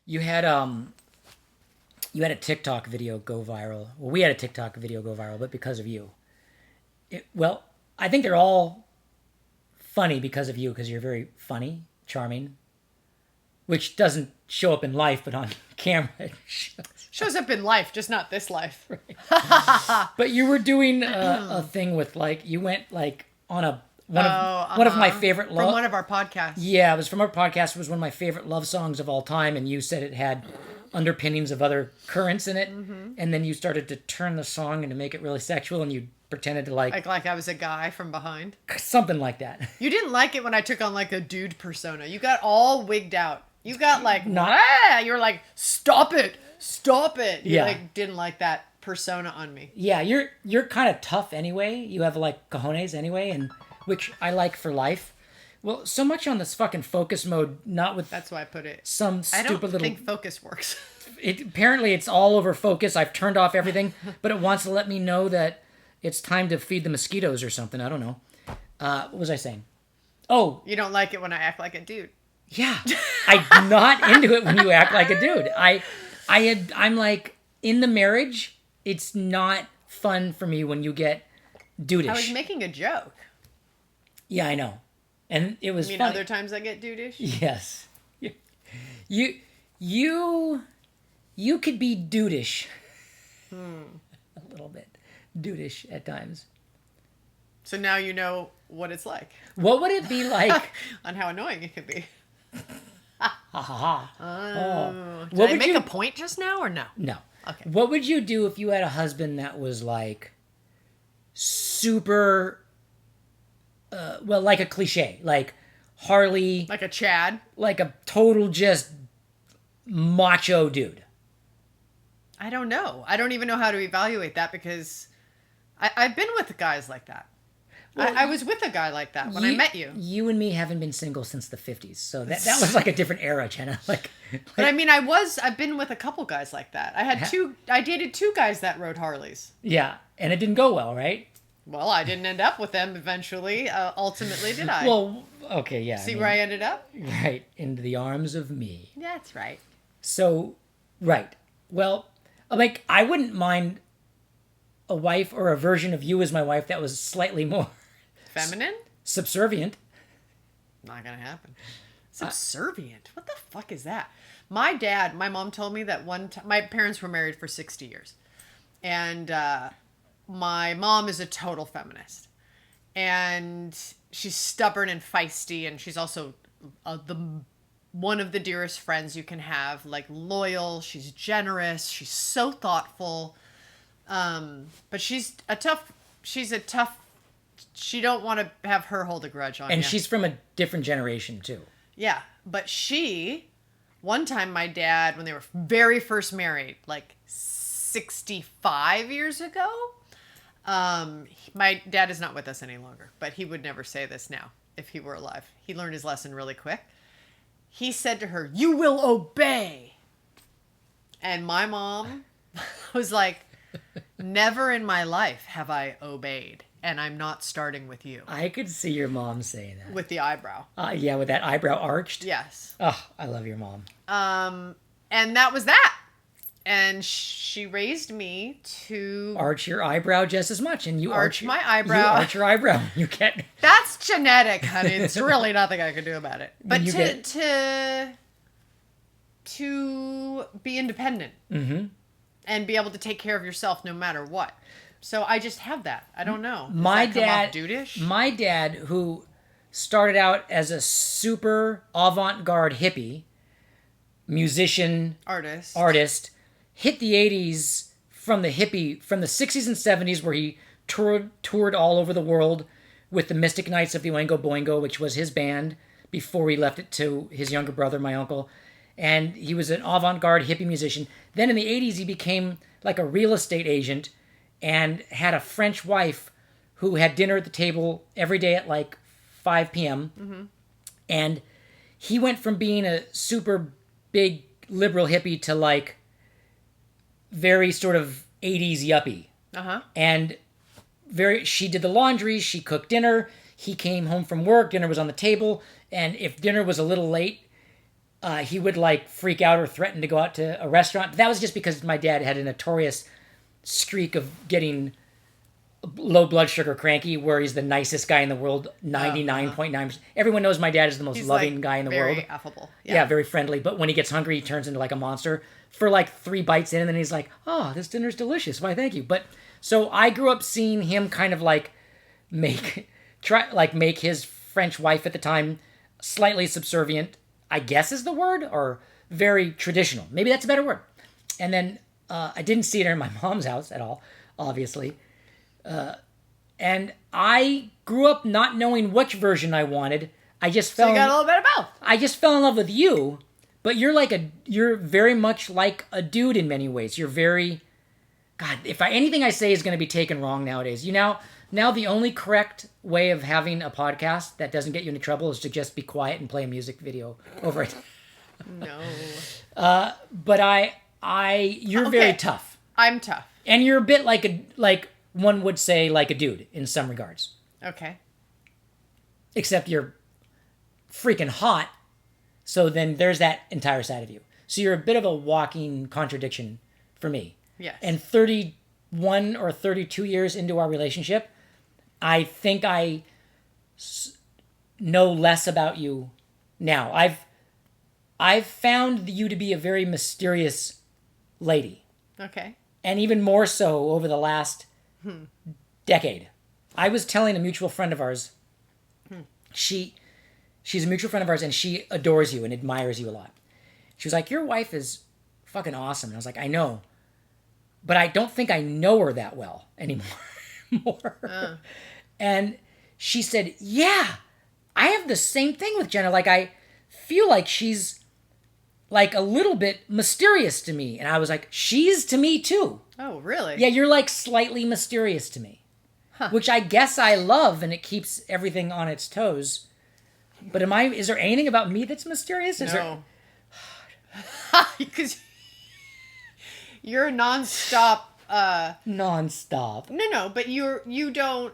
You had you had a TikTok video go viral. Well, we had a TikTok video go viral, but because of you. Well, I think they're all funny because of you, because you're very funny, charming, which doesn't show up in life, but on camera it Shows up in life, just not this life. Right. But you were doing a thing with you went on a one of my favorite from one of our podcasts. Yeah, it was from our podcast. It was one of my favorite love songs of all time, and you said it had underpinnings of other currents in it, and then you started to turn the song and to make it really sexual, and you pretended to like I was a guy from behind. Something like that. You didn't like it when I took on a dude persona. You got all wigged out. You got you were like, stop it. You didn't like that persona on me. Yeah, you're kind of tough anyway. You have cojones anyway, and which I like for life. Well, so much on this fucking focus mode, not with that's why I put it. Some stupid little. I don't think focus works. Apparently it's all over focus. I've turned off everything, but it wants to let me know that it's time to feed the mosquitoes or something. I don't know. What was I saying? Oh, you don't like it when I act like a dude. Yeah, I'm not into it when you act like a dude. I'm like, in the marriage, it's not fun for me when you get dudeish. I was making a joke. Yeah, I know. And it was funny. Other times I get dudeish? Yes. You could be dudeish. A little bit. Dudeish at times. So now you know what it's like. What would it be like? On how annoying it could be. Ha ha ha. Oh. Did I make a point just now or no? No. Okay. What would you do if you had a husband that was super, like a cliche, like Harley. Like a Chad. Like a total just macho dude. I don't know. I don't even know how to evaluate that because I've been with guys like that. Well, I was with a guy like that when I met you. You and me haven't been single since the 50s, so that was like a different era, Jenna. But I mean, I've been with a couple guys like that. I dated two guys that rode Harleys. Yeah, and it didn't go well, right? Well, I didn't end up with them eventually. Ultimately, did I? Well, okay, yeah. See where I ended up? Right, into the arms of me. That's right. So, right. Well, I wouldn't mind a wife or a version of you as my wife that was slightly more feminine? Subservient. Not gonna happen. Subservient? What the fuck is that? My mom told me that one time, my parents were married for 60 years. And my mom is a total feminist. And she's stubborn and feisty, and she's also one of the dearest friends you can have, loyal, she's generous, she's so thoughtful. But she don't want to have her hold a grudge on you. And she's from a different generation too. Yeah, but one time my dad, when they were very first married, 65 years ago, my dad is not with us any longer, but he would never say this now if he were alive. He learned his lesson really quick. He said to her, "You will obey." And my mom was like, "Never in my life have I obeyed. And I'm not starting with you." I could see your mom saying that. With the eyebrow. Yeah, with that eyebrow arched. Yes. Oh, I love your mom. And that was that. And she raised me to arch your eyebrow just as much, and you arch my eyebrow. You arch your eyebrow. You can't. That's genetic, honey. It's really nothing I can do about it. But to be independent and be able to take care of yourself no matter what. So I just have that. I don't know. Does my that come dad, off dude-ish? My dad, who started out as a super avant-garde hippie, musician, artist, hit the 80s from the 60s and 70s, where he toured all over the world with the Mystic Knights of the Oingo Boingo, which was his band before he left it to his younger brother, my uncle. And he was an avant-garde hippie musician. Then in the 80s, he became like a real estate agent and had a French wife who had dinner at the table every day at 5 p.m. Mm-hmm. And he went from being a super big liberal hippie to very sort of 80s yuppie. Uh-huh. And she did the laundry, she cooked dinner, he came home from work, dinner was on the table, and if dinner was a little late, he would like freak out or threaten to go out to a restaurant. That was just because my dad had a notorious streak of getting low blood sugar cranky, where he's the nicest guy in the world, 99.9%. Everyone knows my dad is the most loving guy in the world. Very affable. Yeah, very friendly. But when he gets hungry, he turns into like a monster for like 3 bites in, and then he's like, "Oh, this dinner's delicious. Why, thank you." But so I grew up seeing him kind of like make his French wife at the time slightly subservient, I guess is the word, or very traditional. Maybe that's a better word. And then I didn't see it in my mom's house at all, obviously. And I grew up not knowing which version I wanted. I just fell. So you got a little bit of both. I just fell in love with you, but you're very much like a dude in many ways. You're very, God. Anything I say is going to be taken wrong nowadays. Now the only correct way of having a podcast that doesn't get you into trouble is to just be quiet and play a music video over it. No. But you're very tough. I'm tough. And you're a bit like one would say like a dude in some regards. Okay. Except you're freaking hot. So then there's that entire side of you. So you're a bit of a walking contradiction for me. Yes. And 31 or 32 years into our relationship, I think I know less about you now. I've found you to be a very mysterious lady. Okay. And even more so over the last decade. I was telling a mutual friend of ours, she's a mutual friend of ours, and she adores you and admires you a lot. She was like, "Your wife is fucking awesome." And I was like, "I know, but I don't think I know her that well anymore." And she said, "Yeah, I have the same thing with Jenna. Like, I feel like she's like a little bit mysterious to me." And I was like, "She's to me too." Oh, really? Yeah, you're like slightly mysterious to me. Which I guess I love, and it keeps everything on its toes. But is there anything about me that's mysterious? No. Because you're nonstop. Nonstop. No, but you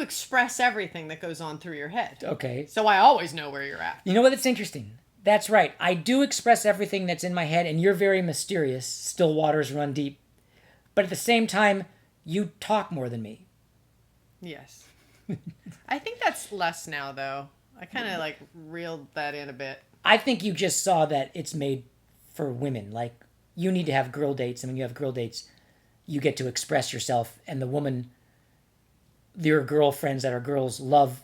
express everything that goes on through your head. Okay. So I always know where you're at. You know what? That's interesting. That's right. I do express everything that's in my head, and you're very mysterious. Still waters run deep. But at the same time, you talk more than me. Yes. I think that's less now, though. I kind of like reeled that in a bit. I think you just saw that it's made for women. Like, you need to have girl dates, and when you have girl dates, you get to express yourself, and the woman, your girlfriends that are girls, love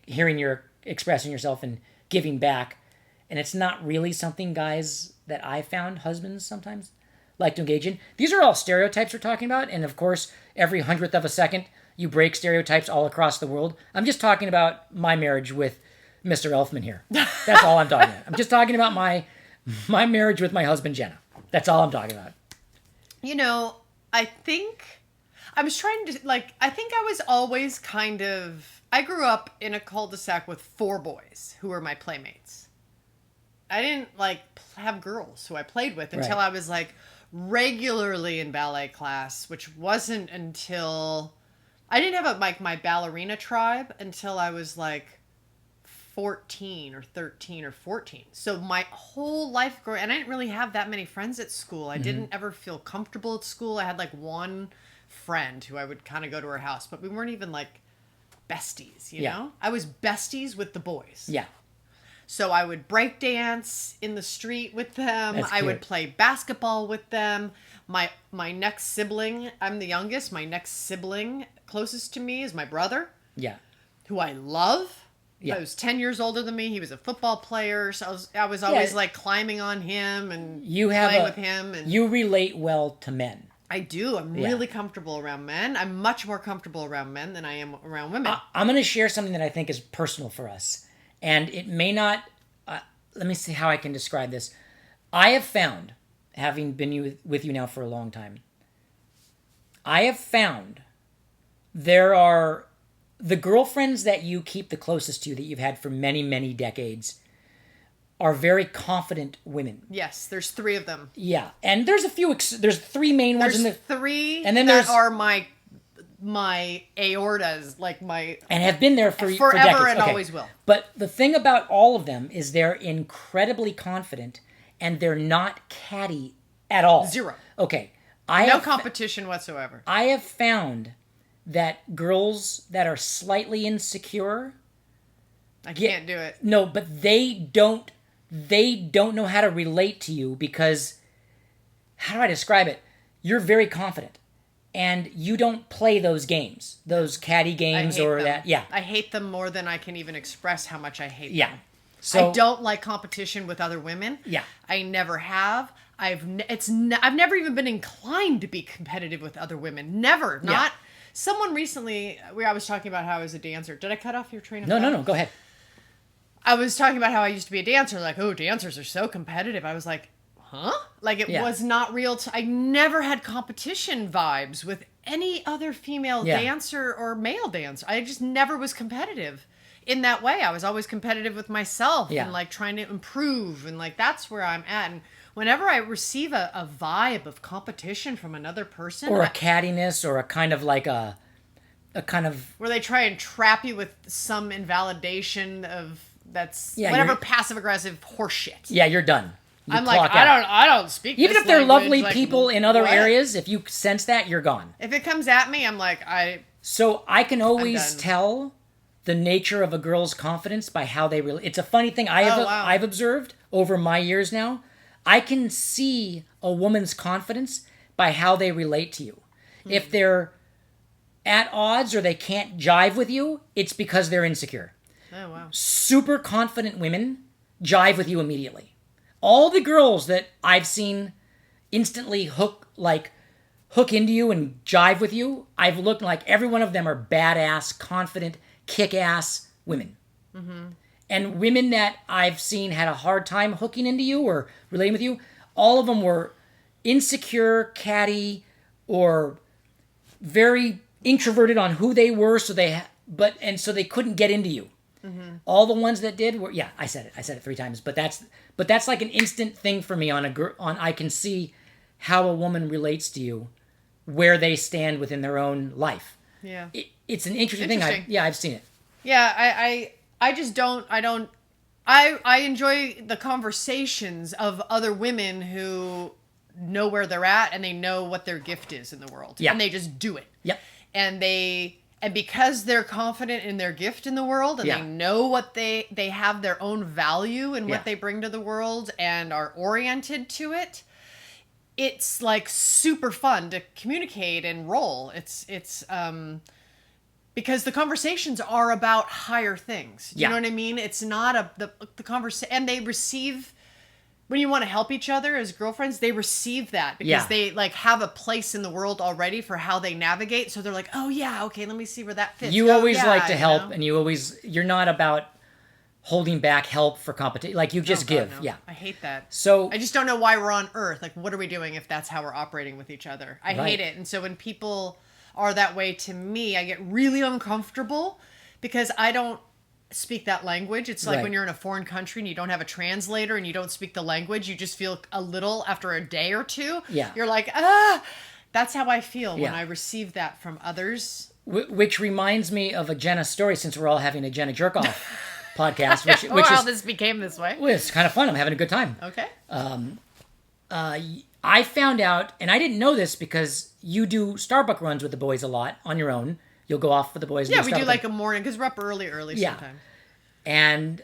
hearing you expressing yourself and giving back. And it's not really something guys that I found, husbands sometimes, like to engage in. These are all stereotypes we're talking about, and of course, every 100th of a second, you break stereotypes all across the world. I'm just talking about my marriage with Mr. Elfman here. That's all I'm talking about. I'm just talking about my marriage with my husband, Jenna. That's all I'm talking about. You know, I think I was trying to, I think I was always I grew up in a cul-de-sac with 4 boys who were my playmates. I didn't, have girls who I played with until I was, regularly in ballet class, which wasn't until... I didn't have my ballerina tribe until I was 14 or 13 or 14. So my whole life growing, and I didn't really have that many friends at school. I didn't ever feel comfortable at school. I had one friend who I would kind of go to her house, but we weren't even besties, you know? I was besties with the boys. Yeah. So I would break dance in the street with them. That's I cute. would play basketball with them. My next sibling, I'm the youngest. My next sibling closest to me is my brother. Yeah. Who I love. Yeah. He was 10 years older than me. He was a football player. So I was always climbing on him and playing with him. And you relate well to men. I do. I'm really comfortable around men. I'm much more comfortable around men than I am around women. I'm going to share something that I think is personal for us. And it may not... let me see how I can describe this. I have found, having been with you now for a long time, I have found there are the girlfriends that you keep the closest to that you've had for many, many decades are very confident women. Yes, there's 3 of them. Yeah, and there's a few. There's 3 main ones. There's 3, and then that are my my aortas, like my... And have been there for forever decades. And always will. But the thing about all of them is they're incredibly confident and they're not catty at all. Zero. Okay. No competition whatsoever. I have found that girls that are slightly insecure... I can't do it. No, but they don't know how to relate to you because... How do I describe it? You're very confident. And you don't play those games. Those catty games or that. Yeah. I hate them more than I can even express how much I hate them. Yeah. So I don't like competition with other women. Yeah. I never have. I've never even been inclined to be competitive with other women. Never. Not. Someone recently, I was talking about how I was a dancer. Did I cut off your train of thought? No. Go ahead. I was talking about how I used to be a dancer. Like, oh, dancers are so competitive. I was like, huh? Like, it was not real. I never had competition vibes with any other female dancer or male dancer. I just never was competitive in that way. I was always competitive with myself and like trying to improve. And like, that's where I'm at. And whenever I receive a vibe of competition from another person. Or a cattiness or a kind of like a kind of... Where they try and trap you with some invalidation of whatever passive aggressive horseshit. Yeah, you're done. I'm like, I don't speak even this if they're language. lovely like, people in other what? areas, if you sense that, you're gone. If it comes at me, I'm like, So I can always tell the nature of a girl's confidence by how they really... It's a funny thing I've observed over my years now. I can see a woman's confidence by how they relate to you. If they're at odds or they can't jive with you, it's because they're insecure. Oh, wow. Super confident women jive with you immediately. All the girls that I've seen instantly hook into you and jive with you, I've looked like every one of them are badass, confident, kick-ass women. Mm-hmm. And women that I've seen had a hard time hooking into you or relating with you, all of them were insecure, catty, or very introverted on who they were, so they couldn't get into you. Mm-hmm. All the ones that did were I said it 3 times, but that's like an instant thing for me on I can see how a woman relates to you, where they stand within their own life. Yeah, it's an interesting thing. I've seen it. Yeah, I just don't. I enjoy the conversations of other women who know where they're at and they know what their gift is in the world. Yeah, and they just do it. Yep. And because they're confident in their gift in the world and they know what they have their own value and what they bring to the world and are oriented to it, it's like super fun to communicate and roll. It's because the conversations are about higher things. Do you know what I mean? It's not the conversation, and they receive... When you want to help each other as girlfriends, they receive that because they like have a place in the world already for how they navigate. So they're like, oh yeah, okay, let me see where that fits. You always like to help, and you're not about holding back help for competition. Like you just give. No. Yeah. I hate that. So I just don't know why we're on Earth. Like, what are we doing if that's how we're operating with each other? I hate it. And so when people are that way to me, I get really uncomfortable because I don't speak that language. It's like when you're in a foreign country and you don't have a translator and you don't speak the language, you just feel a little after a day or two. Yeah. You're like, that's how I feel when I receive that from others. Which reminds me of a Jenna story, since we're all having a Jenna jerk-off podcast. Which how this became this way. Well, it's kind of fun. I'm having a good time. Okay. I found out, and I didn't know this because you do Starbucks runs with the boys a lot on your own. You'll go off with the boys. Yeah, we do like a morning because we're up early sometimes. And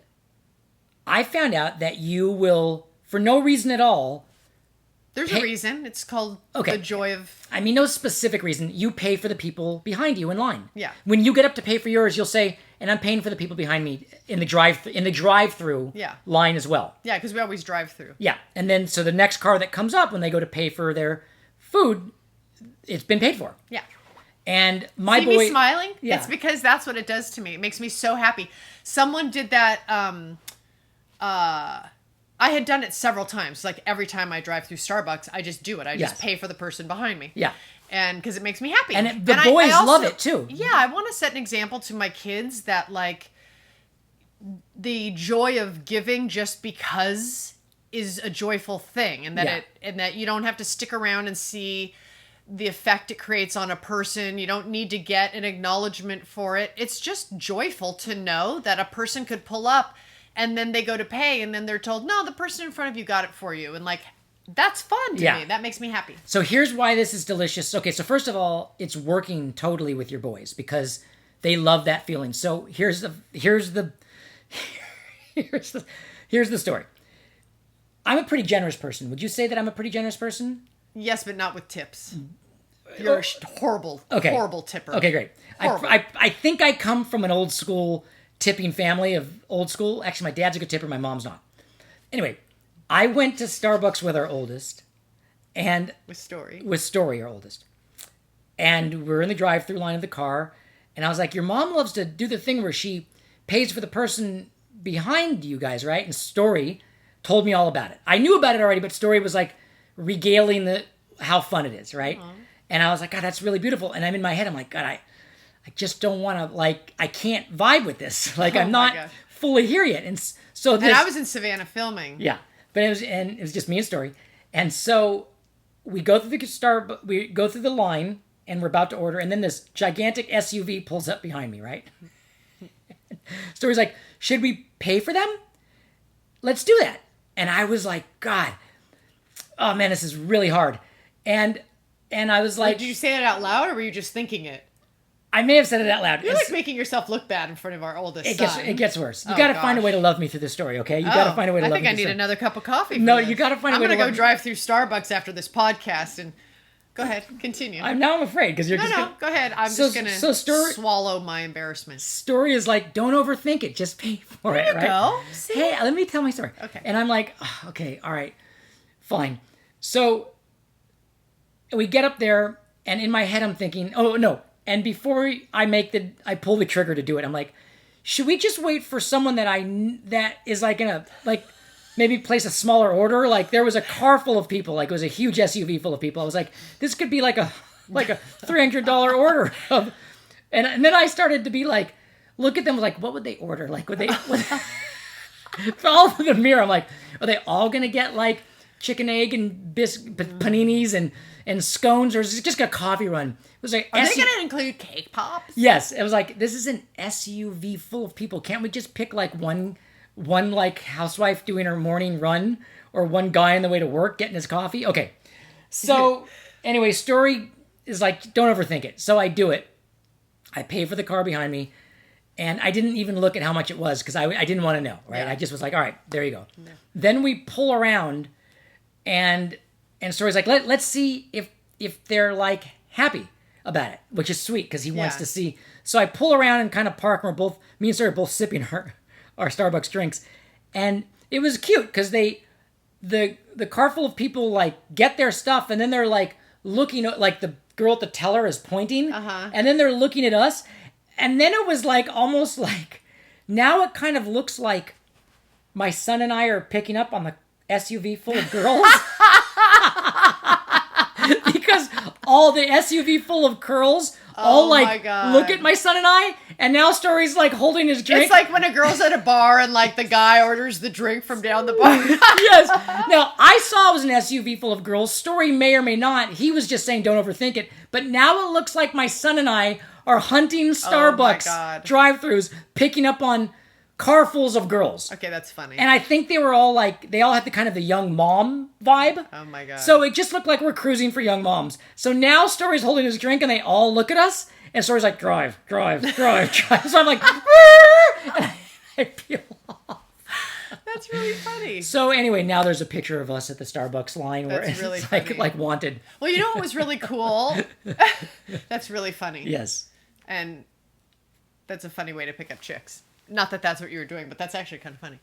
I found out that you will, for no reason at all... There's a reason. It's called the joy of... I mean, no specific reason. You pay for the people behind you in line. Yeah. When you get up to pay for yours, you'll say, and I'm paying for the people behind me in the drive-through line as well. Yeah, because we always drive through. Yeah. And then, so the next car that comes up when they go to pay for their food, it's been paid for. Yeah. And my See boy... me smiling? Yeah. It's because that's what it does to me. It makes me so happy. Someone did that... I had done it several times. Like every time I drive through Starbucks, I just do it. I just pay for the person behind me. Yeah. And because it makes me happy. And the boys love it too. Yeah. I want to set an example to my kids that like the joy of giving just because is a joyful thing. And that and that you don't have to stick around and see the effect it creates on a person. You don't need to get an acknowledgement for it. It's just joyful to know that a person could pull up and then they go to pay and then they're told, no, the person in front of you got it for you. And like, that's fun to me. That makes me happy. So here's why this is delicious. Okay, so first of all, it's working totally with your boys because they love that feeling. So here's the story. I'm a pretty generous person. Would you say that I'm a pretty generous person? Yes, but not with tips. You're a horrible tipper. Okay, great. I think I come from an old school tipping family of old school. Actually, my dad's a good tipper. My mom's not. Anyway, I went to Starbucks with our oldest. And with Story, our oldest. And we're in the drive-thru line of the car. And I was like, your mom loves to do the thing where she pays for the person behind you guys, right? And Story told me all about it. I knew about it already, but Story was like regaling how fun it is, right? And I was like, God, that's really beautiful. And I'm in my head, I'm like, God, I just don't want to, like, I can't vibe with this. Like, I'm not fully here yet. And so and I was in Savannah filming. Yeah. But it was just me and Story. And so we go through the line and we're about to order. And then this gigantic SUV pulls up behind me, right? Story's like, should we pay for them? Let's do that. And I was like, God, oh man, this is really hard. And I was like... Did you say it out loud or were you just thinking it? I may have said it out loud. You're like making yourself look bad in front of our oldest son. It gets worse. You got to find a way to love me through this story, okay? You got to find a way to love me. I think I need another cup of coffee. No, you got to find a way to love me. I'm going to go drive through Starbucks after this podcast and... Go ahead, continue. I'm afraid because you're just... go ahead. I'm just going to swallow my embarrassment. Story is like, don't overthink it. Just pay for it, right? Go. See? Hey, let me tell my story. Okay. And I'm like, oh, okay, all right, fine. So we get up there, and in my head I'm thinking, oh, no. And before I pull the trigger to do it, I'm like, should we just wait for someone that is like gonna like maybe place a smaller order? Like there was a car full of people, like it was a huge SUV full of people. I was like, this could be like a $300 order of, and then I started to be like, look at them like, what would they order? Like would they all through the mirror? I'm like, are they all gonna get like chicken, egg, and paninis and scones, or is it just a coffee run? It was like, are they gonna include cake pops? Yes, it was like, this is an SUV full of people. Can't we just pick like one like housewife doing her morning run, or one guy on the way to work getting his coffee? Okay, so anyway, Story is like, don't overthink it. So I do it. I pay for the car behind me, and I didn't even look at how much it was because I didn't want to know. Right, I just was like, all right, there you go. Yeah. Then we pull around, and Story's like, let's see if they're like happy about it, which is sweet because he wants to see. So I pull around and kind of park, and me and Story are both sipping our Starbucks drinks, and it was cute because the car full of people like get their stuff, and then they're like looking at, like the girl at the teller is pointing, and then they're looking at us, and then it was like almost like, now it kind of looks like my son and I are picking up on the SUV full of girls. Because all the SUV full of girls look at my son and I, and now Story's like holding his drink. It's like when a girl's at a bar and like the guy orders the drink from down the bar. Yes. Now I saw it was an SUV full of girls. Story may or may not. He was just saying don't overthink it. But now it looks like my son and I are hunting Starbucks drive-thrus, picking up on carfuls of girls. Okay, that's funny. And I think they all had the kind of the young mom vibe. Oh my God. So it just looked like we're cruising for young moms. So now Story's holding his drink and they all look at us, and Story's like, drive. So I'm like, and I peel off. That's really funny. So anyway, now there's a picture of us at the Starbucks line where it's really like wanted. Well, you know what was really cool? That's really funny. Yes. And that's a funny way to pick up chicks. Not that that's what you were doing, but that's actually kind of funny.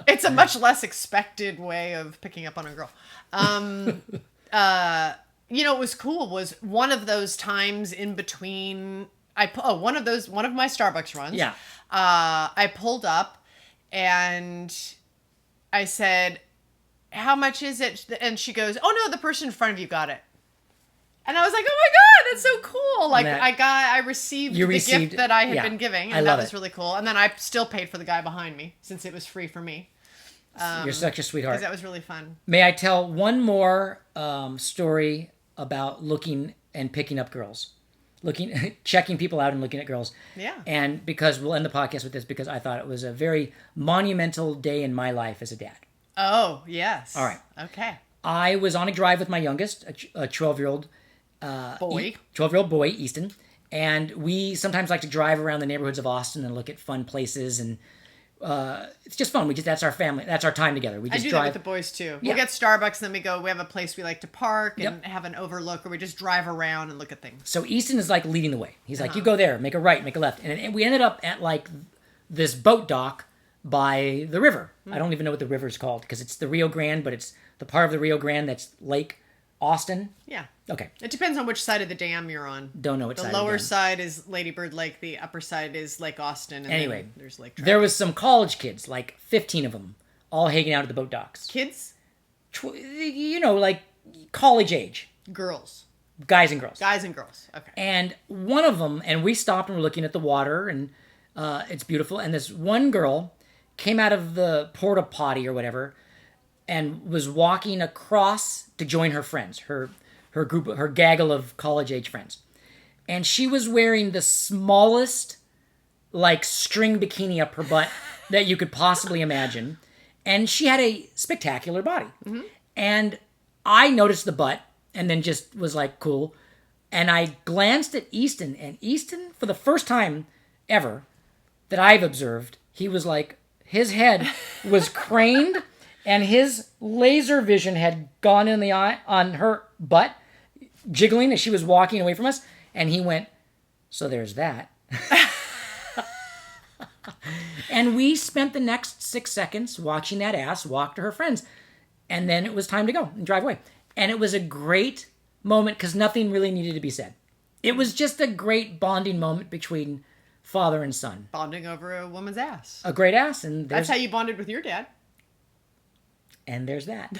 It's a much less expected way of picking up on a girl. You know, what was cool was one of those times in between. One of my Starbucks runs. Yeah. I pulled up and I said, "How much is it?" And she goes, "Oh no, the person in front of you got it." And I was like, "Oh my God, that's so cool!" Like I received the gift that I had been giving, and that was really cool. And then I still paid for the guy behind me since it was free for me. You're such a sweetheart. Because that was really fun. May I tell one more story about looking and picking up girls? Checking people out and looking at girls. Yeah. And because we'll end the podcast with this, because I thought it was a very monumental day in my life as a dad. Oh, yes. All right. Okay. I was on a drive with my youngest, a 12-year-old boy. 12-year-old boy, Easton. And we sometimes like to drive around the neighborhoods of Austin and look at fun places, and it's just fun. That's our family. That's our time together. We just I do drive. that with the boys too. Yeah. We'll get Starbucks, and then we have a place we like to park and have an overlook, or we just drive around and look at things. So Easton is like leading the way. He's like, you go there, make a right, make a left. And we ended up at like this boat dock by the river. I don't even know what the river is called, because it's the Rio Grande, but it's the part of the Rio Grande that's Lake Austin. Yeah. Okay. It depends on which side of the dam you're on. Don't know which the side. The of the lower dam. side is Lady Bird Lake. The upper side is Lake Austin. And anyway, then there's Lake Trout. There was some college kids, like 15 of them, all hanging out at the boat docks. Kids? Like college age. Girls. Guys and girls. Guys and girls. Okay. And one of them, and we stopped and we're looking at the water, and it's beautiful. And this one girl came out of the porta potty or whatever, and was walking across to join her friends, her group, her gaggle of college age friends. And she was wearing the smallest, like, string bikini up her butt that you could possibly imagine. And she had a spectacular body. Mm-hmm. And I noticed the butt and then just was like, cool. And I glanced at Easton, and Easton, for the first time ever that I've observed, he was like, his head was craned and his laser vision had gone in the eye on her butt, jiggling as she was walking away from us. And he went, so there's that. And we spent the next 6 seconds watching that ass walk to her friends. And then it was time to go and drive away. And it was a great moment because nothing really needed to be said. It was just a great bonding moment between father and son. Bonding over a woman's ass. A great ass. And that's how you bonded with your dad. And there's that.